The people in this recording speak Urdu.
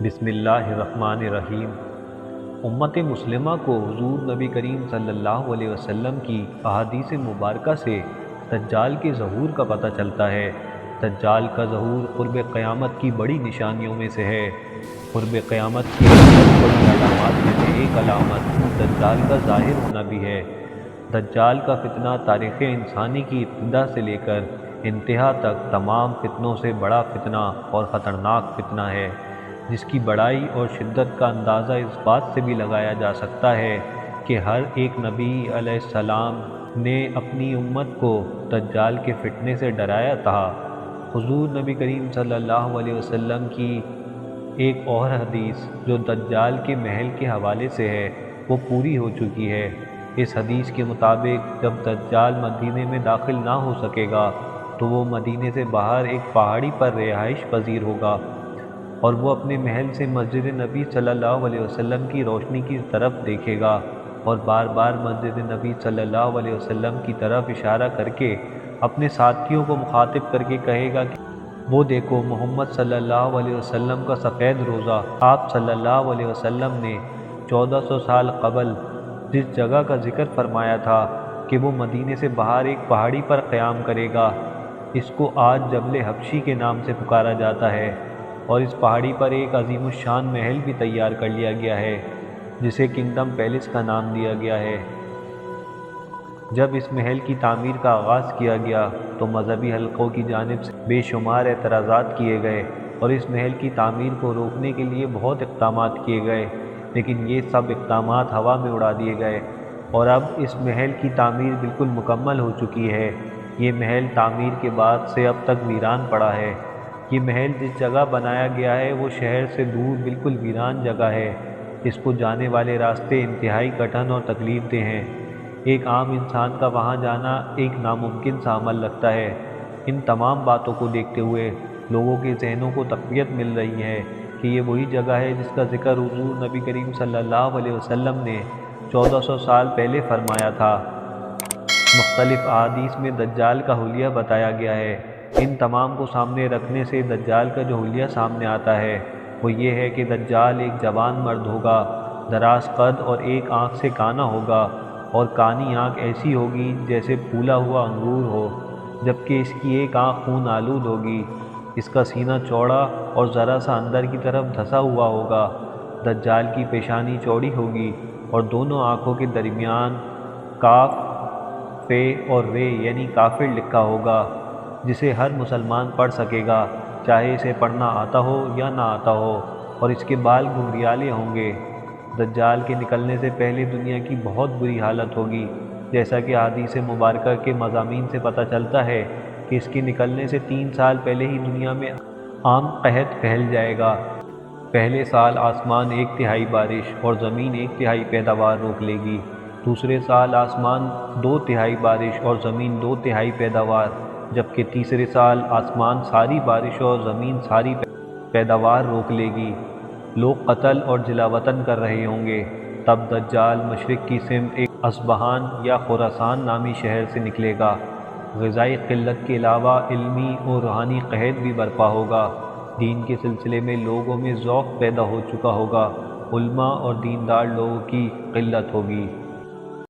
بسم اللہ الرحمن الرحیم۔ امت مسلمہ کو حضور نبی کریم صلی اللہ علیہ وسلم کی احادیث مبارکہ سے دجال کے ظہور کا پتہ چلتا ہے۔ دجال کا ظہور قرب قیامت کی بڑی نشانیوں میں سے ہے۔ قرب قیامت کی بڑی علامات میں سے ایک علامت دجال کا ظاہر ہونا بھی ہے۔ دجال کا فتنہ تاریخ انسانی کی ابتدا سے لے کر انتہا تک تمام فتنوں سے بڑا فتنہ اور خطرناک فتنہ ہے، جس کی بڑائی اور شدت کا اندازہ اس بات سے بھی لگایا جا سکتا ہے کہ ہر ایک نبی علیہ السلام نے اپنی امت کو دجال کے فتنے سے ڈرایا تھا۔ حضور نبی کریم صلی اللہ علیہ وسلم کی ایک اور حدیث جو دجال کے محل کے حوالے سے ہے وہ پوری ہو چکی ہے۔ اس حدیث کے مطابق جب دجال مدینے میں داخل نہ ہو سکے گا تو وہ مدینے سے باہر ایک پہاڑی پر رہائش پذیر ہوگا اور وہ اپنے محل سے مسجد نبی صلی اللہ علیہ وسلم کی روشنی کی طرف دیکھے گا اور بار بار مسجد نبی صلی اللہ علیہ وسلم کی طرف اشارہ کر کے اپنے ساتھیوں کو مخاطب کر کے کہے گا کہ وہ دیکھو محمد صلی اللہ علیہ وسلم کا سفید روزہ۔ آپ صلی اللہ علیہ وسلم نے 1400 سال قبل جس جگہ کا ذکر فرمایا تھا کہ وہ مدینے سے باہر ایک پہاڑی پر قیام کرے گا، اس کو آج جبل حبشی کے نام سے پکارا جاتا ہے، اور اس پہاڑی پر ایک عظیم الشان محل بھی تیار کر لیا گیا ہے جسے کنگڈم پیلس کا نام دیا گیا ہے۔ جب اس محل کی تعمیر کا آغاز کیا گیا تو مذہبی حلقوں کی جانب سے بے شمار اعتراضات کیے گئے اور اس محل کی تعمیر کو روکنے کے لیے بہت اقدامات کیے گئے، لیکن یہ سب اقدامات ہوا میں اڑا دیے گئے اور اب اس محل کی تعمیر بالکل مکمل ہو چکی ہے۔ یہ محل تعمیر کے بعد سے اب تک ویران پڑا ہے۔ یہ محل جس جگہ بنایا گیا ہے وہ شہر سے دور بالکل ویران جگہ ہے، اس کو جانے والے راستے انتہائی کٹھن اور تکلیف دہ ہیں۔ ایک عام انسان کا وہاں جانا ایک ناممکن سا عمل لگتا ہے۔ ان تمام باتوں کو دیکھتے ہوئے لوگوں کے ذہنوں کو تقویت مل رہی ہے کہ یہ وہی جگہ ہے جس کا ذکر حضور نبی کریم صلی اللہ علیہ وسلم نے 1400 سال پہلے فرمایا تھا۔ مختلف احادیث میں دجال کا حلیہ بتایا گیا ہے۔ ان تمام کو سامنے رکھنے سے دجال کا جو حلیہ سامنے آتا ہے وہ یہ ہے کہ دجال ایک جوان مرد ہوگا، دراز قد اور ایک آنکھ سے کانا ہوگا، اور کانی آنکھ ایسی ہوگی جیسے پھولا ہوا انگور ہو، جبکہ اس کی ایک آنکھ خون آلود ہوگی۔ اس کا سینہ چوڑا اور ذرا سا اندر کی طرف دھسا ہوا ہوگا۔ دجال کی پیشانی چوڑی ہوگی اور دونوں آنکھوں کے درمیان کاف، فے اور رے یعنی کافر لکھا ہوگا، جسے ہر مسلمان پڑھ سکے گا، چاہے اسے پڑھنا آتا ہو یا نہ آتا ہو، اور اس کے بال گھنگریالے ہوں گے۔ دجال کے نکلنے سے پہلے دنیا کی بہت بری حالت ہوگی، جیسا کہ حدیث مبارکہ کے مضامین سے پتہ چلتا ہے کہ اس کے نکلنے سے 3 سال پہلے ہی دنیا میں عام قحط پھیل جائے گا۔ پہلے سال آسمان 1/3 بارش اور زمین 1/3 پیداوار روک لے گی، دوسرے سال آسمان 2/3 بارش اور زمین 2/3 پیداوار، جبکہ تیسرے سال آسمان ساری بارش اور زمین ساری پیداوار روک لے گی۔ لوگ قتل اور جلا وطن کر رہے ہوں گے۔ تب دجال مشرق کی سمت ایک اصبہان یا خراسان نامی شہر سے نکلے گا۔ غذائی قلت کے علاوہ علمی اور روحانی قحط بھی برپا ہوگا۔ دین کے سلسلے میں لوگوں میں ذوق پیدا ہو چکا ہوگا، علماء اور دیندار لوگوں کی قلت ہوگی۔